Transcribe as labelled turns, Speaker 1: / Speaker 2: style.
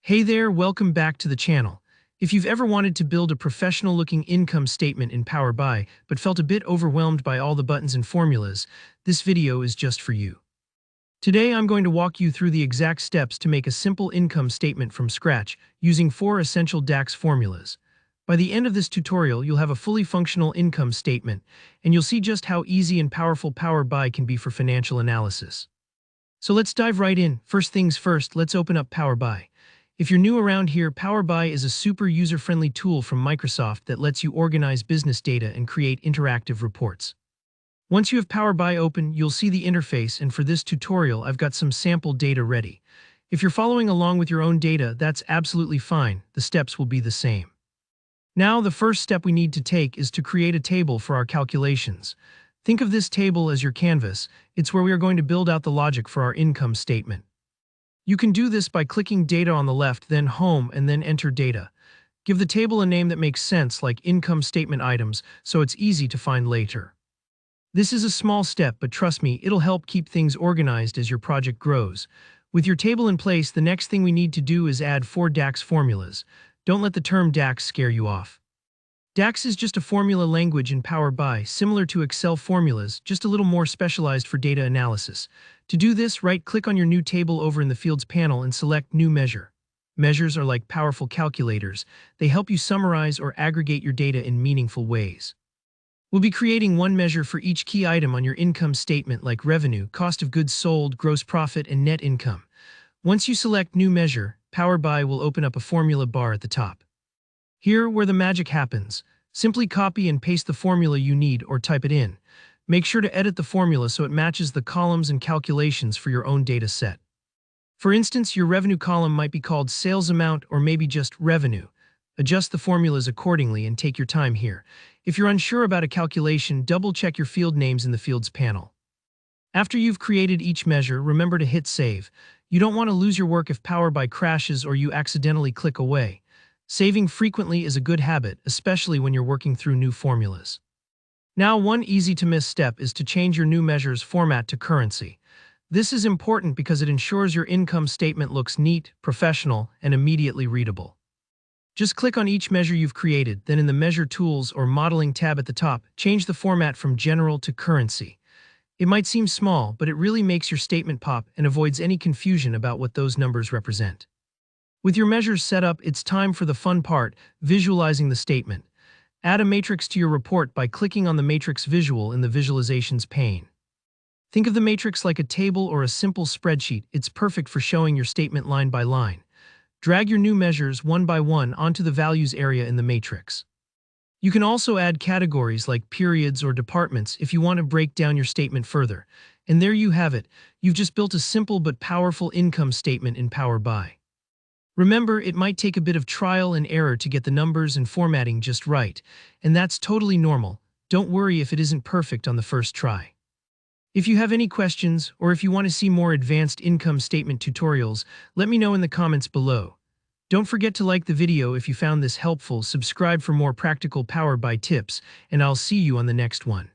Speaker 1: Hey there, welcome back to the channel. If you've ever wanted to build a professional-looking income statement in Power BI but felt a bit overwhelmed by all the buttons and formulas, this video is just for you. Today I'm going to walk you through the exact steps to make a simple income statement from scratch using 4 essential DAX formulas. By the end of this tutorial, you'll have a fully functional income statement, and you'll see just how easy and powerful Power BI can be for financial analysis. So let's dive right in. First things first, let's open up Power BI. If you're new around here, Power BI is a super user-friendly tool from Microsoft that lets you organize business data and create interactive reports. Once you have Power BI open, you'll see the interface, and for this tutorial, I've got some sample data ready. If you're following along with your own data, that's absolutely fine. The steps will be the same. Now, the first step we need to take is to create a table for our calculations. Think of this table as your canvas. It's where we are going to build out the logic for our income statement. You can do this by clicking Data on the left, then Home, and then Enter Data. Give the table a name that makes sense, like Income Statement Items, so it's easy to find later. This is a small step, but trust me, it'll help keep things organized as your project grows. With your table in place, the next thing we need to do is add 4 DAX formulas. Don't let the term DAX scare you off. DAX is just a formula language in Power BI, similar to Excel formulas, just a little more specialized for data analysis. To do this, right-click on your new table over in the Fields panel and select New Measure. Measures are like powerful calculators. They help you summarize or aggregate your data in meaningful ways. We'll be creating one measure for each key item on your income statement, like revenue, cost of goods sold, gross profit, and net income. Once you select New Measure, Power BI will open up a formula bar at the top. Here, where the magic happens, simply copy and paste the formula you need or type it in. Make sure to edit the formula so it matches the columns and calculations for your own data set. For instance, your revenue column might be called sales amount or maybe just revenue. Adjust the formulas accordingly and take your time here. If you're unsure about a calculation, double-check your field names in the Fields panel. After you've created each measure, remember to hit Save. You don't want to lose your work if Power BI crashes or you accidentally click away. Saving frequently is a good habit, especially when you're working through new formulas. Now, one easy-to-miss step is to change your new measure's format to currency. This is important because it ensures your income statement looks neat, professional, and immediately readable. Just click on each measure you've created, then in the Measure Tools or Modeling tab at the top, change the format from General to Currency. It might seem small, but it really makes your statement pop and avoids any confusion about what those numbers represent. With your measures set up, it's time for the fun part, visualizing the statement. Add a matrix to your report by clicking on the matrix visual in the Visualizations pane. Think of the matrix like a table or a simple spreadsheet. It's perfect for showing your statement line by line. Drag your new measures one by one onto the values area in the matrix. You can also add categories like periods or departments if you want to break down your statement further. And there you have it. You've just built a simple but powerful income statement in Power BI. Remember, it might take a bit of trial and error to get the numbers and formatting just right, and that's totally normal. Don't worry if it isn't perfect on the first try. If you have any questions, or if you want to see more advanced income statement tutorials, let me know in the comments below. Don't forget to like the video if you found this helpful, subscribe for more practical Power BI tips, and I'll see you on the next one.